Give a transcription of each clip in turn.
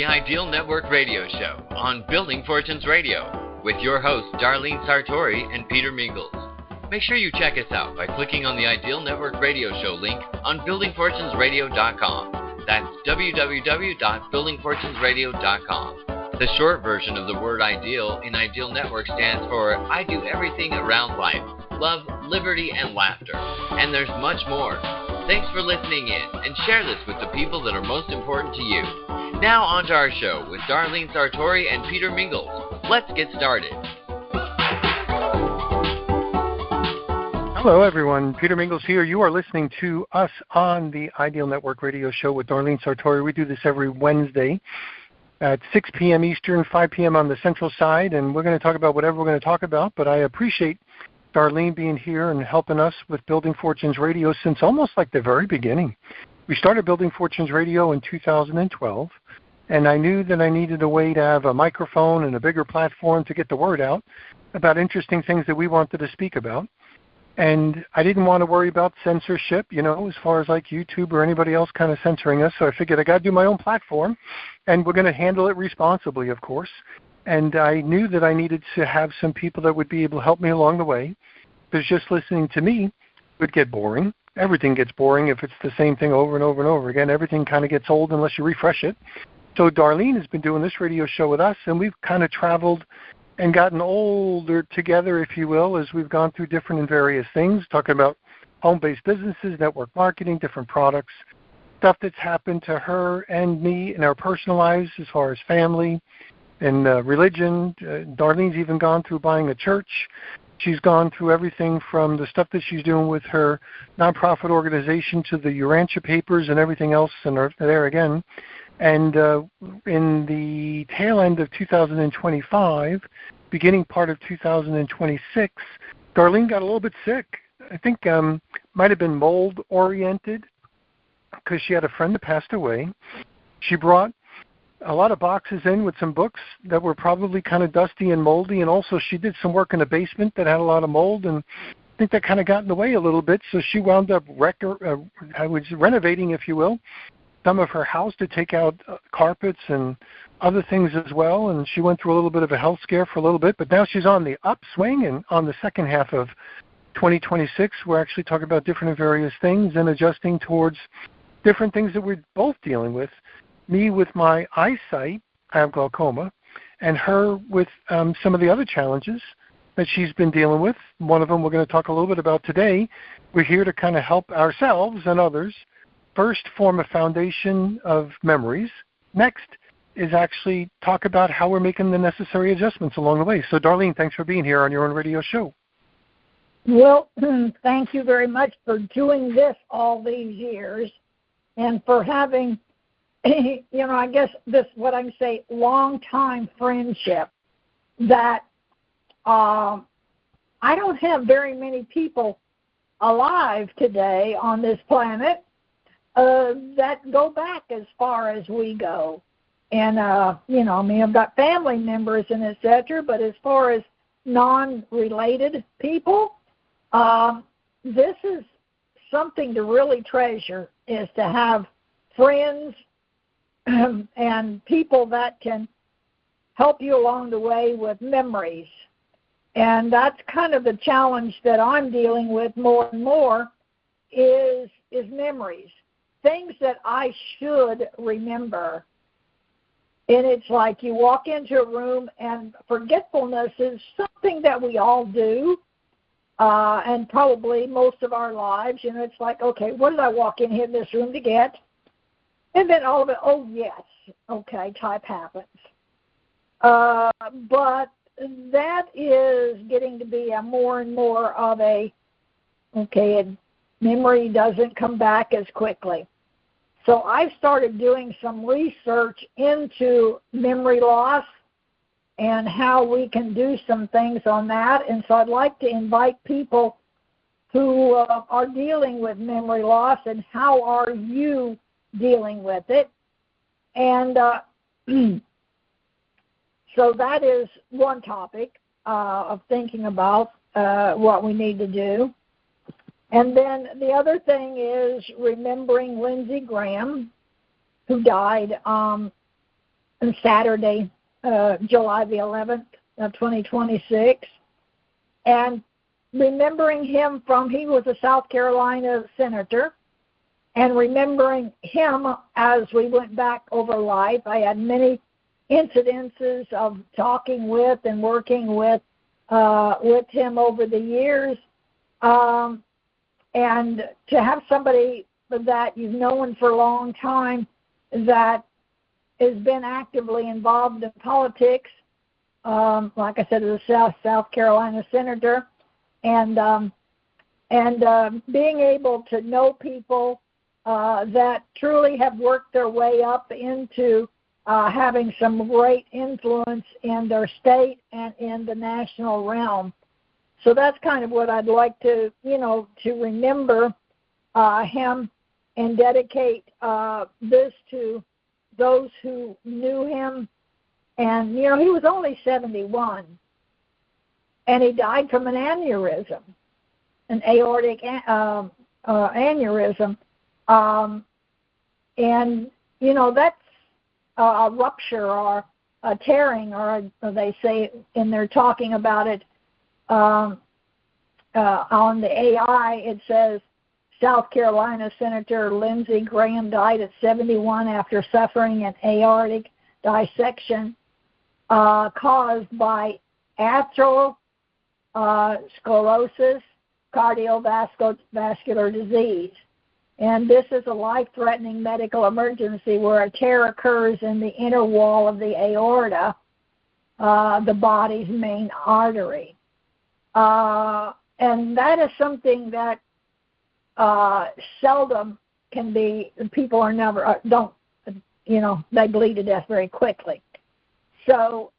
the Ideal Network Radio Show on Building Fortunes Radio with your hosts Darlene Sartore and Peter Mingils. Make sure you check us out by clicking on the Ideal Network Radio Show link on buildingfortunesradio.com. That's www.buildingfortunesradio.com. The short version of the word ideal in Ideal Network stands for I do everything around life, love, liberty, and laughter. And there's much more. Thanks for listening in, and share this with the people that are most important to you. Now on to our show with Darlene Sartore and Peter Mingils. Let's get started. Hello, everyone. Peter Mingils here. You are listening to us on the Ideal Network Radio Show with Darlene Sartore. We do this every Wednesday at 6 p.m. Eastern, 5 p.m. on the Central Side, and we're going to talk about whatever we're going to talk about, but I appreciate Darlene being here and helping us with Building Fortunes Radio since almost like the very beginning. We started Building Fortunes Radio in 2012, and I knew that I needed a way to have a microphone and a bigger platform to get the word out about interesting things that we wanted to speak about. And I didn't want to worry about censorship, as far as like YouTube or anybody else kind of censoring us. So I figured I got to do my own platform, and we're going to handle it responsibly, of course. And I knew that I needed to have some people that would be able to help me along the way, because just listening to me would get boring. Everything gets boring if it's the same thing over and over and over again. Everything kind of gets old unless you refresh it. So Darlene has been doing this radio show with us, and we've kind of traveled and gotten older together, if you will, as we've gone through different and various things, talking about home-based businesses, network marketing, different products, stuff that's happened to her and me in our personal lives as far as family and religion. Darlene's even gone through buying a church. She's gone through everything from the stuff that she's doing with her nonprofit organization to the Urantia papers and everything else, and there again. And in the tail end of 2025, beginning part of 2026, Darlene got a little bit sick. I think might have been mold-oriented because she had a friend that passed away. She brought a lot of boxes in with some books that were probably kind of dusty and moldy, and also she did some work in the basement that had a lot of mold, and I think that kind of got in the way a little bit, so she wound up renovating, if you will, some of her house to take out carpets and other things as well, and she went through a little bit of a health scare for a little bit, but now she's on the upswing, and on the second half of 2026, we're actually talking about different and various things and adjusting towards different things that we're both dealing with. Me with my eyesight, I have glaucoma, and her with some of the other challenges that she's been dealing with. One of them we're going to talk a little bit about today. We're here to kind of help ourselves and others. First, form a foundation of memories. Next is actually talk about how we're making the necessary adjustments along the way. So, Darlene, thanks for being here on your own radio show. Well, thank you very much for doing this all these years and for having, I guess this, what I can say, long-time friendship that I don't have very many people alive today on this planet that go back as far as we go. And, I've got family members and et cetera, but as far as non-related people, this is something to really treasure, is to have friends and people that can help you along the way with memories. And that's kind of the challenge that I'm dealing with more and more is memories. Things that I should remember. And it's like you walk into a room, and forgetfulness is something that we all do, and probably most of our lives. It's like, okay, what did I walk in here in this room to get? And then all of it, oh, yes, okay, type happens. But that is getting to be a more and more of a, memory doesn't come back as quickly. So I started doing some research into memory loss and how we can do some things on that. And so I'd like to invite people who are dealing with memory loss, and how are you dealing with it. And so that is one topic of thinking about what we need to do. And then the other thing is remembering Lindsey Graham, who died Saturday, July the 11th of 2026. And remembering him he was a South Carolina senator, and remembering him as we went back over life. I had many incidences of talking with and working with him over the years. And to have somebody that you've known for a long time that has been actively involved in politics, like I said, as a South Carolina senator, and being able to know people that truly have worked their way up into having some great influence in their state and in the national realm. So that's kind of what I'd like to, to remember him and dedicate this to those who knew him. And, he was only 71, and he died from an aneurysm, an aortic aneurysm. And, that's a rupture or a tearing, or they say, and they're talking about it on the AI, it says, South Carolina Senator Lindsey Graham died at 71 after suffering an aortic dissection caused by atherosclerosis, cardiovascular disease. And this is a life-threatening medical emergency where a tear occurs in the inner wall of the aorta, the body's main artery. And that is something that seldom can be, people are never, they bleed to death very quickly. So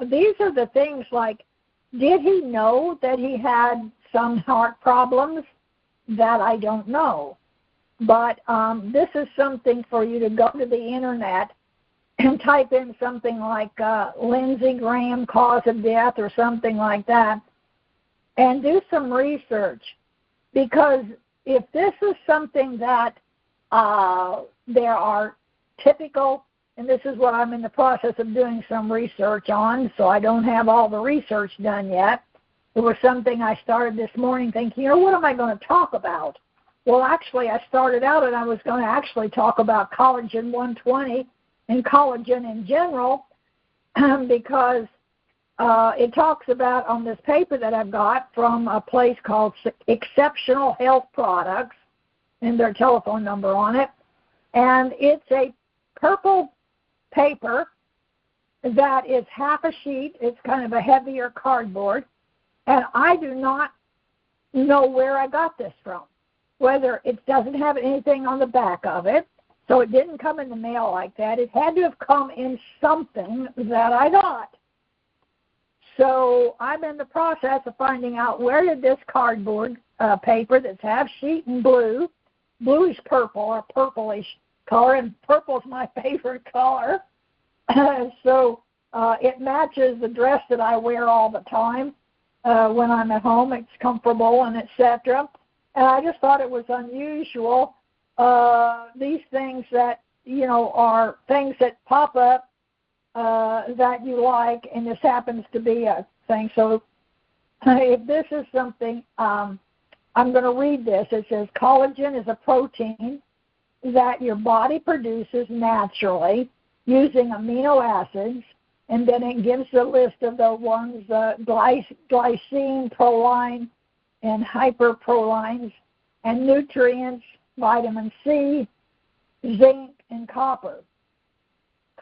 these are the things like, did he know that he had some heart problems? That I don't know. But this is something for you to go to the internet and type in something like Lindsey Graham cause of death or something like that, and do some research. Because if this is something that there are typical, and this is what I'm in the process of doing some research on, so I don't have all the research done yet. It was something I started this morning thinking, what am I going to talk about? Well, actually, I started out and I was going to actually talk about collagen 120 and collagen in general because it talks about on this paper that I've got from a place called Exceptional Health Products and their telephone number on it. And it's a purple paper that is half a sheet. It's kind of a heavier cardboard. And I do not know where I got this from, whether it doesn't have anything on the back of it, so it didn't come in the mail like that. It had to have come in something that I got. So I'm in the process of finding out where did this cardboard paper that's half sheet and bluish purple or purplish color, and purple's my favorite color. So it matches the dress that I wear all the time. When I'm at home, it's comfortable and etc. And I just thought it was unusual. These things that, are things that pop up that you like, and this happens to be a thing. So if this is something, I'm going to read this. It says collagen is a protein that your body produces naturally using amino acids. And then it gives the list of the ones, glycine, proline, and hyperprolines, and nutrients, vitamin C, zinc, and copper.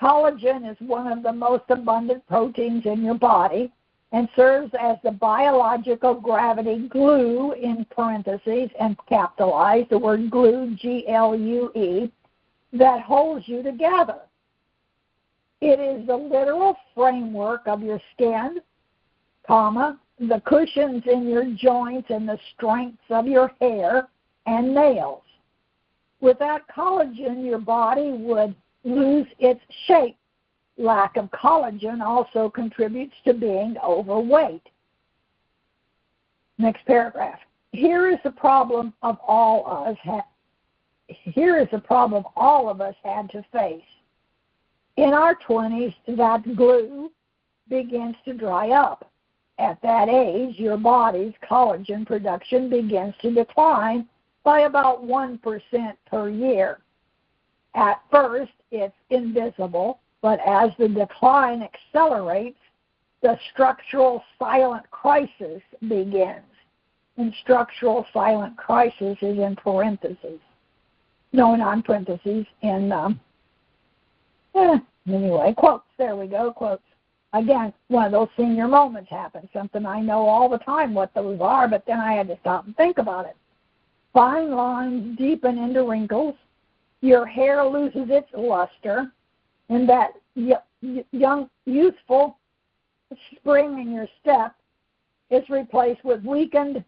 Collagen is one of the most abundant proteins in your body and serves as the biological gravity glue, in parentheses, and capitalize the word glue, G-L-U-E, that holds you together. It is the literal framework of your skin, the cushions in your joints, and the strengths of your hair and nails. Without collagen, your body would lose its shape. Lack of collagen also contributes to being overweight. Next paragraph. Here is the problem all of us had to face. in our 20s, that glue begins to dry up. At that age, your body's collagen production begins to decline by about 1% per year. At first, it's invisible, but as the decline accelerates, the structural silent crisis begins. And structural silent crisis is in parentheses. No, not in parentheses. Anyway, quotes. There we go, quotes. Again, one of those senior moments happens. Something I know all the time what those are, but then I had to stop and think about it. Fine lines deepen into wrinkles. Your hair loses its luster. And that young, youthful spring in your step is replaced with weakened,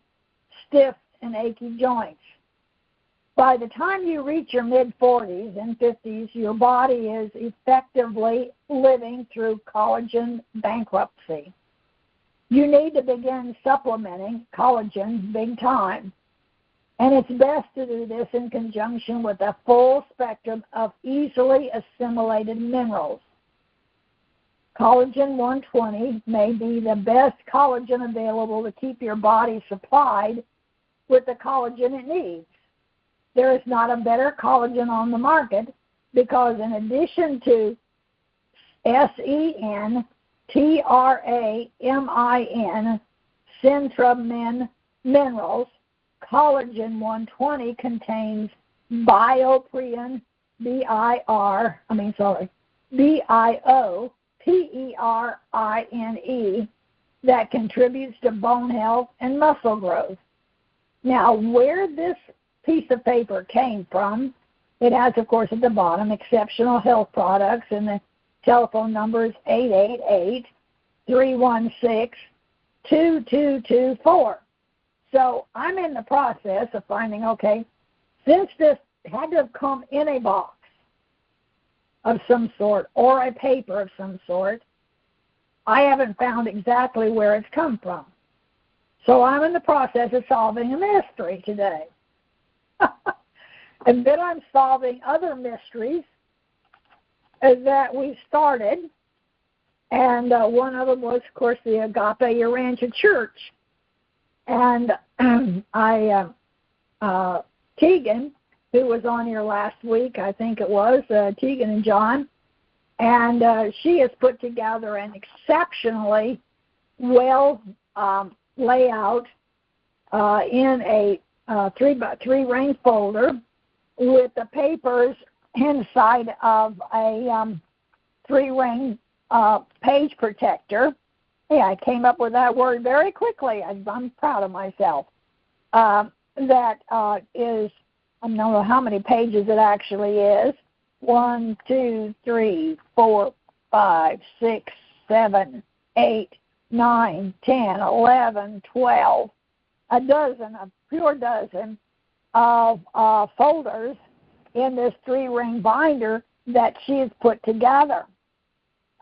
stiff, and achy joints. By the time you reach your mid-40s and 50s, your body is effectively living through collagen bankruptcy. You need to begin supplementing collagen big time. And it's best to do this in conjunction with a full spectrum of easily assimilated minerals. Collagen 120 may be the best collagen available to keep your body supplied with the collagen it needs. There is not a better collagen on the market because in addition to SEN, TRAMIN, Centramin minerals, collagen 120 contains bioperine, BIOPERINE, that contributes to bone health and muscle growth. Now, where this piece of paper came from, it has, of course, at the bottom, Exceptional Health Products, and the telephone number is 888-316-2224. So I'm in the process of finding, okay, since this had to have come in a box of some sort or a paper of some sort, I haven't found exactly where it's come from. So I'm in the process of solving a mystery today. And then I'm solving other mysteries that we started. And one of them was, of course, the Agape Urantia Church. And Tegan, who was on here last week, I think it was, Tegan and John, and she has put together an exceptionally well layout in a 3x3 ring folder with the papers inside of a 3-ring page protector. Yeah, I came up with that word very quickly. I'm proud of myself. That is, I don't know how many pages it actually is. 1, 2, 3, 4, 5, 6, 7, 8, 9, 10, 11, 12, a pure dozen of folders in this 3-ring binder that she has put together.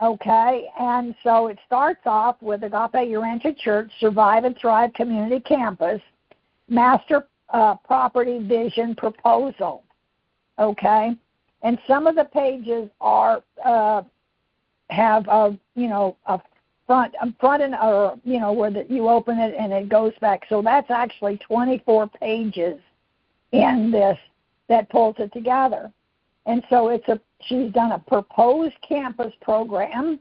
Okay, and so it starts off with Agape Urantia Church Survive and Thrive Community Campus Master Property Vision Proposal. Okay, and some of the pages are have a front and where you open it and it goes back. So that's actually 24 pages in this that pulls it together. And so she's done a proposed campus program,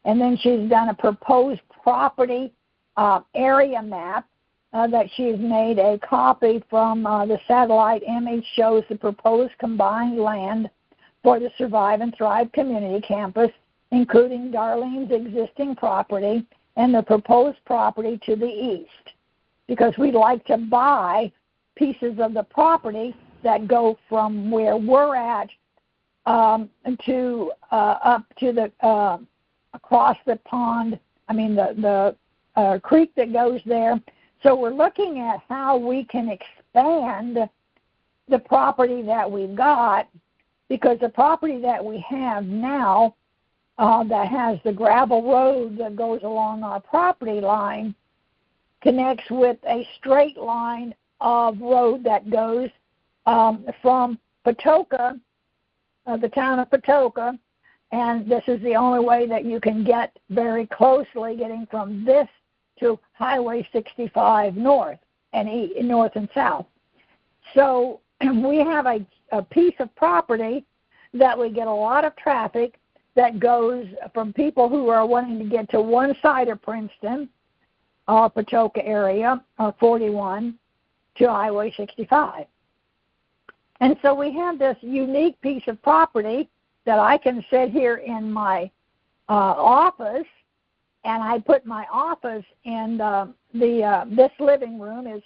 and then she's done a proposed property area map that she's made a copy from the satellite image shows the proposed combined land for the Survive and Thrive Community Campus, including Darlene's existing property and the proposed property to the east, because we'd like to buy pieces of the property that go from where we're at to up to the across the pond. I mean the creek that goes there. So we're looking at how we can expand the property that we've got, because the property that we have now that has the gravel road that goes along our property line connects with a straight line of road that goes from Patoka, the town of Patoka, And this is the only way that you can get very closely, getting from this to Highway 65 north and south. So we have a piece of property that we get a lot of traffic that goes from people who are wanting to get to one side of Princeton, Patoka area, 41, to Highway 65. And so we have this unique piece of property that I can sit here in my office, and I put my office in this living room is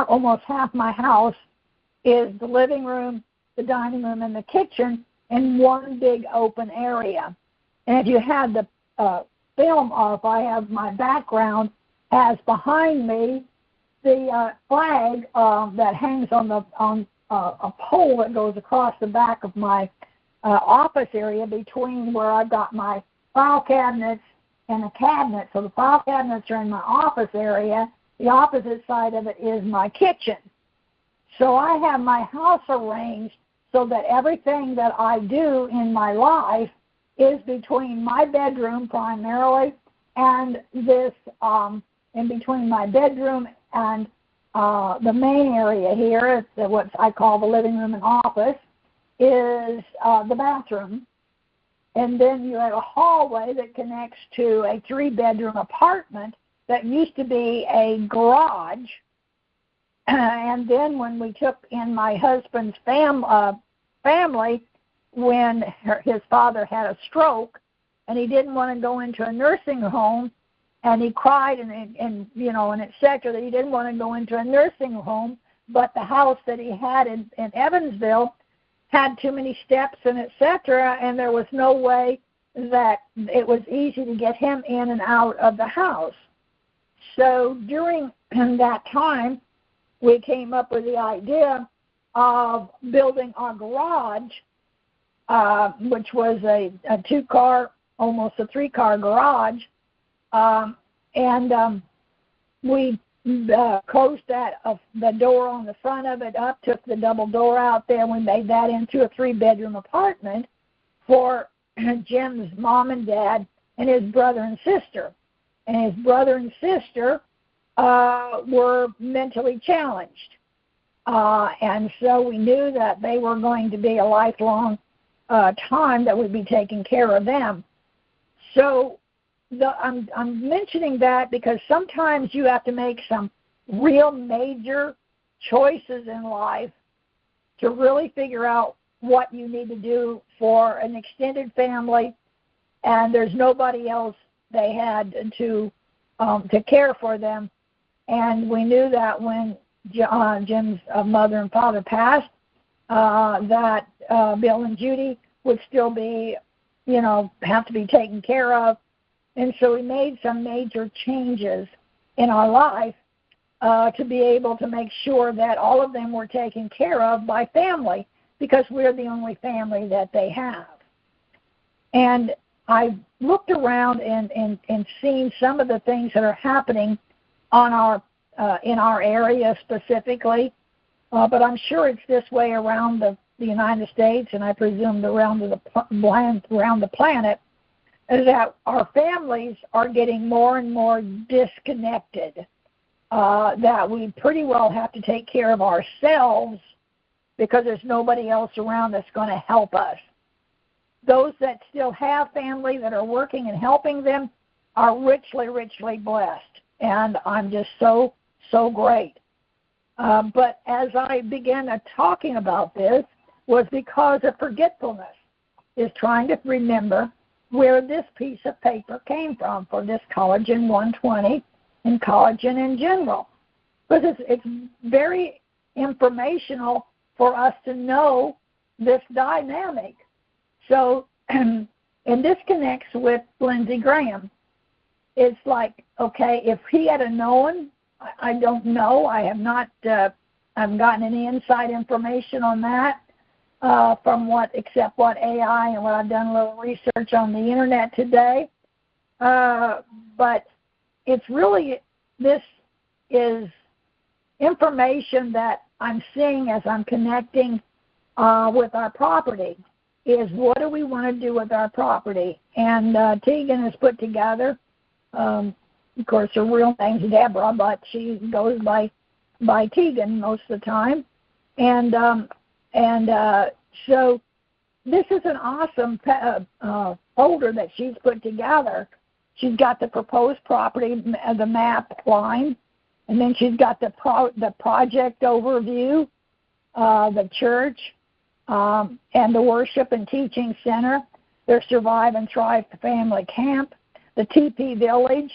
almost half my house is the living room, the dining room, and the kitchen in one big open area. And if you had the film, or if I have my background, as behind me the flag that hangs on a pole that goes across the back of my office area between where I've got my file cabinets and a cabinet. So the file cabinets are in my office area. The opposite side of it is my kitchen. So I have my house arranged so that everything that I do in my life is between my bedroom primarily and this, in between my bedroom and the main area here, what I call the living room and office, is the bathroom. And then you have a hallway that connects to a 3-bedroom apartment that used to be a garage. And then when we took in my husband's family, when his father had a stroke and he didn't want to go into a nursing home, and he cried and et cetera, that he didn't want to go into a nursing home, but the house that he had in Evansville had too many steps and et cetera, and there was no way that it was easy to get him in and out of the house. So during that time, we came up with the idea of building our garage, which was a 2-car, almost a 3-car garage, and we closed the door on the front of it up, took the double door out there, and we made that into a 3-bedroom apartment for Jim's mom and dad and his brother and sister. And his brother and sister were mentally challenged. And so we knew that they were going to be a lifelong time that we'd be taking care of them. So I'm mentioning that because sometimes you have to make some real major choices in life to really figure out what you need to do for an extended family, and there's nobody else they had to care for them. And we knew that when Jim's mother and father passed, that Bill and Judy would still be, have to be taken care of. And so we made some major changes in our life to be able to make sure that all of them were taken care of by family, because we're the only family that they have. And I've looked around and seen some of the things that are happening on our in our area specifically, but I'm sure it's this way around the United States, and I presume around the planet, is that our families are getting more and more disconnected, that we pretty well have to take care of ourselves because there's nobody else around that's going to help us. Those that still have family that are working and helping them are richly, richly blessed, and I'm just so great. But as I began talking about this was because of forgetfulness, is trying to remember where this piece of paper came from for this collagen 120 and collagen in general. Because it's very informational for us to know this dynamic. So, and this connects with Lindsey Graham. It's like, okay, if he had known, I don't know. I have not I've gotten any inside information on that except what AI and what I've done a little research on the internet today. But it's really, this is information that I'm seeing as I'm connecting with our property. is what do we want to do with our property? And Tegan has put together, of course, her real name's Deborah, but she goes by Tegan most of the time. And so this is an awesome folder that she's put together. She's got the proposed property, the map line, and then she's got the project overview, the church, and the worship and teaching center, their Survive and Thrive family camp, the TP village,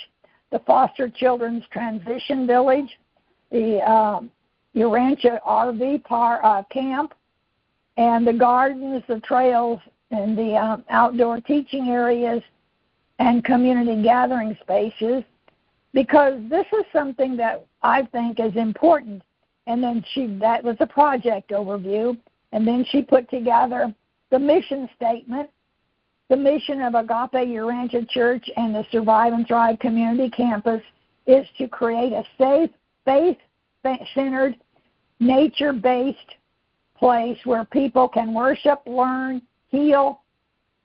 the foster children's transition village, the Urantia RV camp, and the gardens, the trails, and the outdoor teaching areas and community gathering spaces, because this is something that I think is important. And then that was a project overview, and then she put together the mission statement. The mission of Agape Urantia Church and the Survive and Thrive Community Campus is to create a safe, faith-centered, nature-based place where people can worship, learn, heal,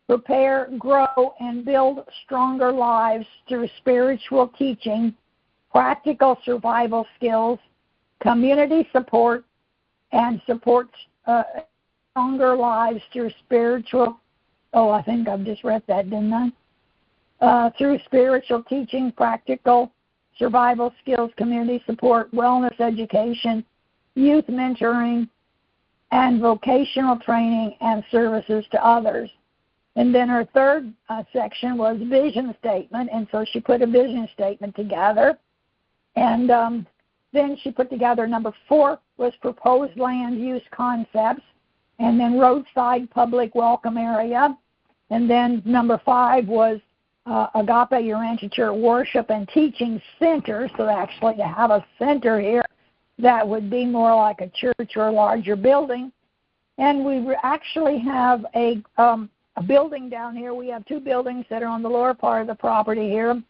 prepare, grow, and build stronger lives through spiritual teaching, practical survival skills, community support, and support stronger lives through spiritual. Oh, I think I've just read that, didn't I? Through spiritual teaching, practical survival skills, community support, wellness education, youth mentoring, and vocational training and services to others. And then her third section was vision statement, and so she put a vision statement together. And then she put together number 4 was proposed land use concepts, and then roadside public welcome area. And then number 5 was Agape Urantia Church Worship and Teaching Center. So actually to have a center here that would be more like a church or a larger building. And we actually have a building down here. We have 2 buildings that are on the lower part of the property here.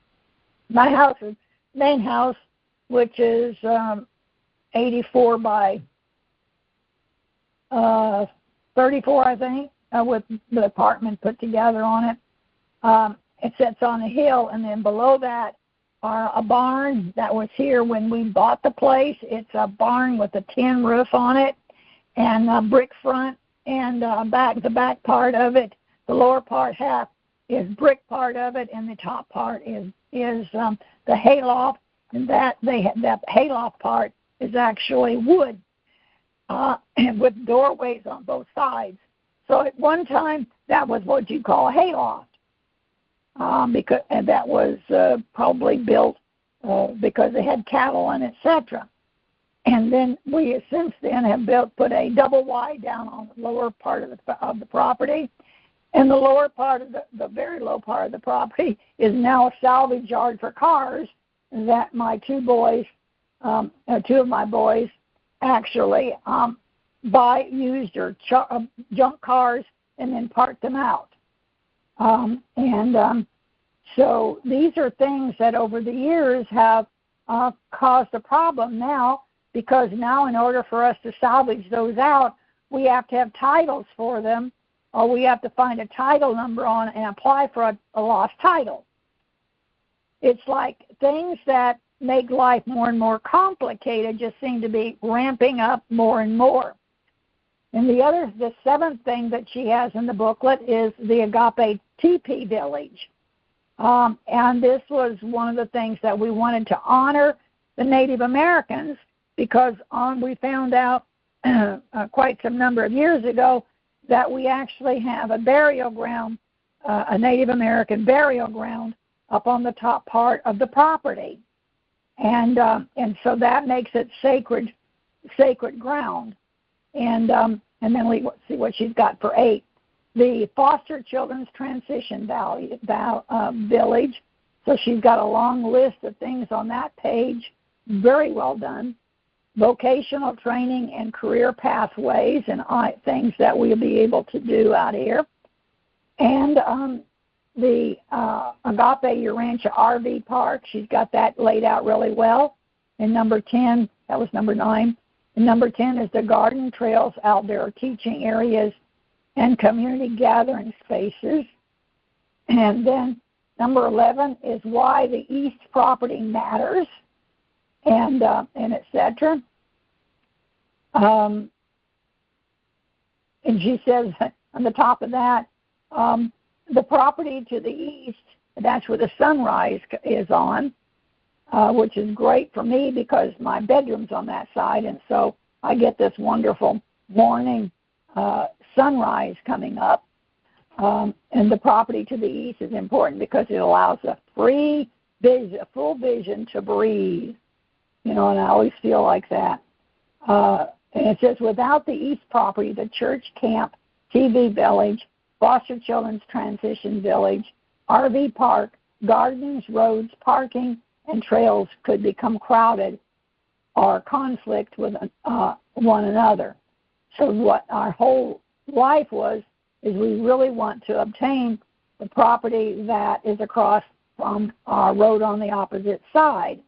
My house is main house, which is 84 by 34, I think, with the apartment put together on it. It sits on a hill, and then below that are a barn that was here when we bought the place. It's a barn with a tin roof on it and a brick front, and the back part of it, the lower part half is brick part of it, and the top part is the hayloft, and that hayloft part is actually wood with doorways on both sides. So at one time, that was what you call a hayloft, because that was probably built because they had cattle and etc. And then we since then have put a double wide down on the lower part of the property, and the lower part of the very low part of the property is now a salvage yard for cars that my 2 boys, 2 of my boys, actually buy used or junk cars and then park them out. So these are things that over the years have caused a problem now, because now in order for us to salvage those out, we have to have titles for them, or we have to find a title number on and apply for a lost title. It's like things that make life more and more complicated just seem to be ramping up more and more. And the 7th thing that she has in the booklet is the Agape TP Village. And this was one of the things that we wanted to honor the Native Americans, because we found out quite some number of years ago that we actually have a burial ground, a Native American burial ground up on the top part of the property. And so that makes it sacred ground. And then we see what she's got for 8. The Foster Children's Transition Village. So she's got a long list of things on that page. Very well done. Vocational training and career pathways and things that we'll be able to do out here. And the Agape Urantia RV Park, she's got that laid out really well. And number 10, that was number 9. And number 10 is the garden trails, outdoor teaching areas, and community gathering spaces. And then number 11 is why the east property matters, and et cetera. And she says on the top of that, the property to the east, that's where the sunrise is on, which is great for me because my bedroom's on that side, and so I get this wonderful morning sunrise coming up. And the property to the east is important because it allows a full vision to breathe, and I always feel like that. And it says, without the east property, the church camp, TV village, foster children's transition village, RV park, gardens, roads, parking, and trails could become crowded or conflict with one another. So what our whole life is we really want to obtain the property that is across from our road on the opposite side.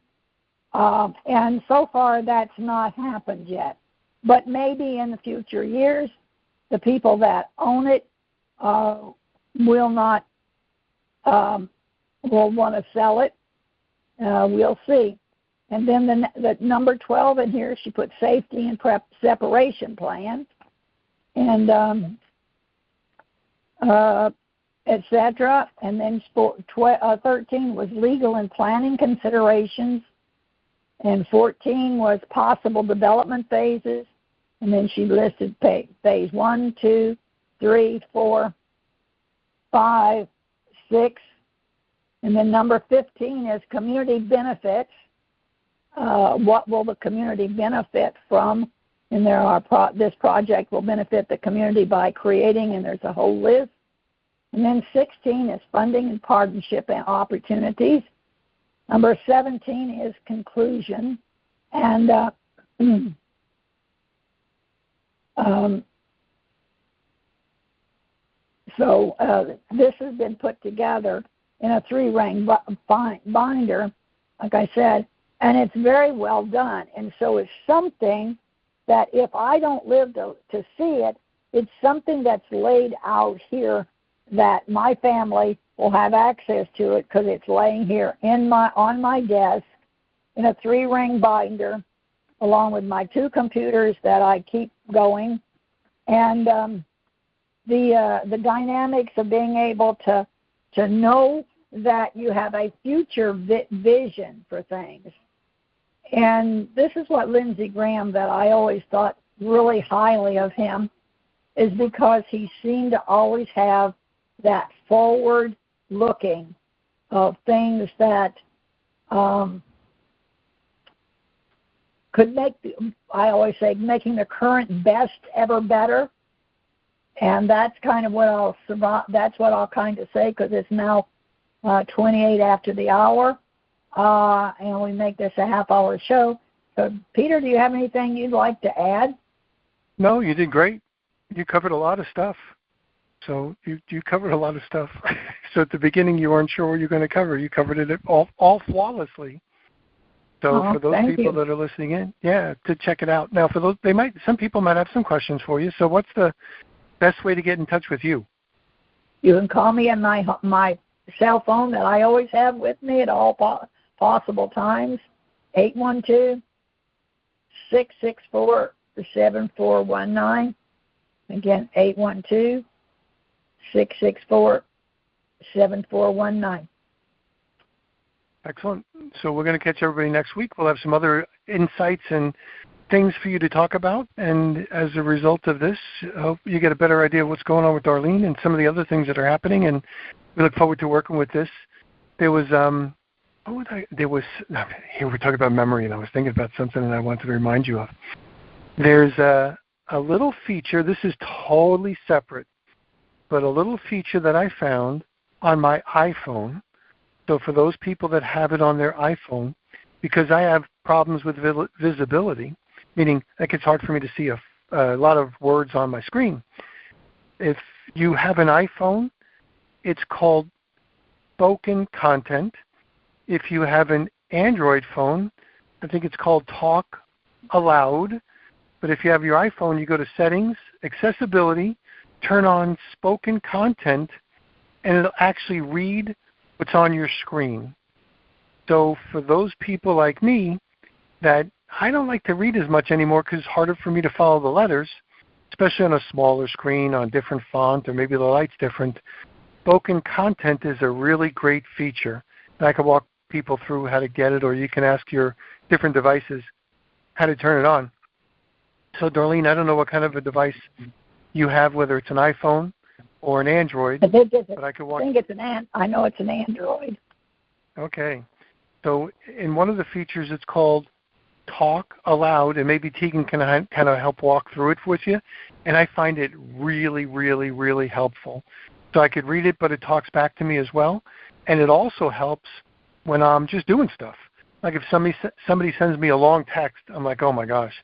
And so far that's not happened yet. But maybe in the future years, the people that own it will want to sell it. We'll see. And then the number 12 in here, she put safety and separation plan, and etc. And then 13 was legal and planning considerations, and 14 was possible development phases. And then she listed phase 1, 2, 3, 4, 5, 6. And then number 15 is community benefits. What will the community benefit from? And this project will benefit the community by creating, and there's a whole list. And then 16 is funding and partnership and opportunities. Number 17 is conclusion. And so this has been put together in a 3-ring binder, like I said, and it's very well done. And so it's something that if I don't live to see it, it's something that's laid out here that my family will have access to it because it's laying here on my desk in a 3-ring binder, along with my 2 computers that I keep going, and the dynamics of being able to know that you have a future vision for things. And this is what Lindsey Graham, that I always thought really highly of him, is because he seemed to always have that forward looking of things that could make, I always say, making the current best ever better. And that's kind of what I'll kind of say, because it's now 28 after the hour, and we make this a half-hour show. So, Peter, do you have anything you'd like to add? No, you did great. You covered a lot of stuff. So you covered a lot of stuff. So at the beginning, you weren't sure what you were going to cover. You covered it all flawlessly. So for those people that are listening in, to check it out. Now, for those, some people might have some questions for you. So what's the best way to get in touch with you? You can call me on my cell phone that I always have with me at all possible times, 812-664-7419. Again, 812-664-7419. Excellent. So we're going to catch everybody next week. We'll have some other insights and things for you to talk about. And as a result of this, I hope you get a better idea of what's going on with Darlene and some of the other things that are happening. And we look forward to working with this. Here we're talking about memory, and I was thinking about something and I wanted to remind you of. There's a little feature. This is totally separate, but a little feature that I found on my iPhone. So for those people that have it on their iPhone, because I have problems with visibility, meaning it gets hard for me to see a lot of words on my screen. If you have an iPhone, it's called Spoken Content. If you have an Android phone, I think it's called Talk Aloud. But if you have your iPhone, you go to Settings, Accessibility, turn on spoken content, and it'll actually read what's on your screen. So for those people like me that I don't like to read as much anymore because it's harder for me to follow the letters, especially on a smaller screen, on a different font, or maybe the light's different, spoken content is a really great feature. And I can walk people through how to get it, or you can ask your different devices how to turn it on. So, Darlene, I don't know what kind of a device you have, whether it's an iPhone or an Android, but I could walk. I think it's I know it's an Android. Okay. So in one of the features, it's called Talk Aloud, and maybe Tegan can kind of help walk through it with you. And I find it really, really, really helpful. So I could read it, but it talks back to me as well. And it also helps when I'm just doing stuff. Like if somebody sends me a long text, I'm like, oh my gosh,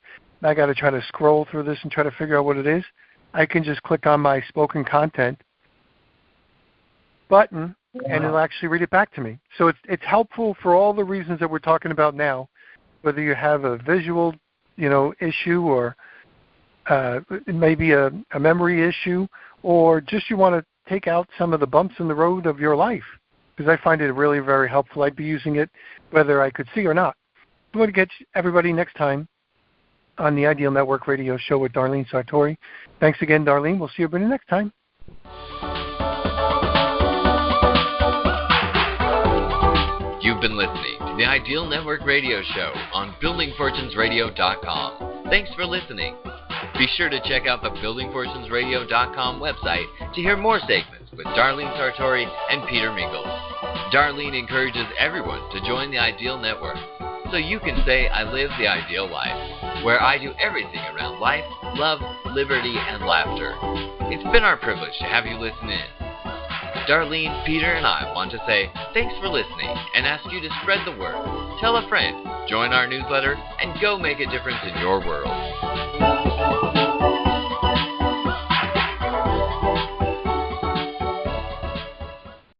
I got to try to scroll through this and try to figure out what it is. I can just click on my spoken content button, and it'll actually read it back to me. So it's helpful for all the reasons that we're talking about now, whether you have a visual, issue, or maybe a memory issue, or just you want to take out some of the bumps in the road of your life. Because I find it really very helpful. I'd be using it whether I could see or not. I'm going to get everybody next time on the Ideal Network Radio Show with Darlene Sartore. Thanks again, Darlene. We'll see everybody next time. You've been listening to the Ideal Network Radio Show on BuildingFortunesRadio.com. Thanks for listening. Be sure to check out the BuildingFortunesRadio.com website to hear more segments with Darlene Sartore and Peter Mingils. Darlene encourages everyone to join the Ideal Network so you can say, I live the ideal life, where I do everything around life, love, liberty, and laughter. It's been our privilege to have you listen in. Darlene, Peter, and I want to say thanks for listening and ask you to spread the word. Tell a friend, join our newsletter, and go make a difference in your world.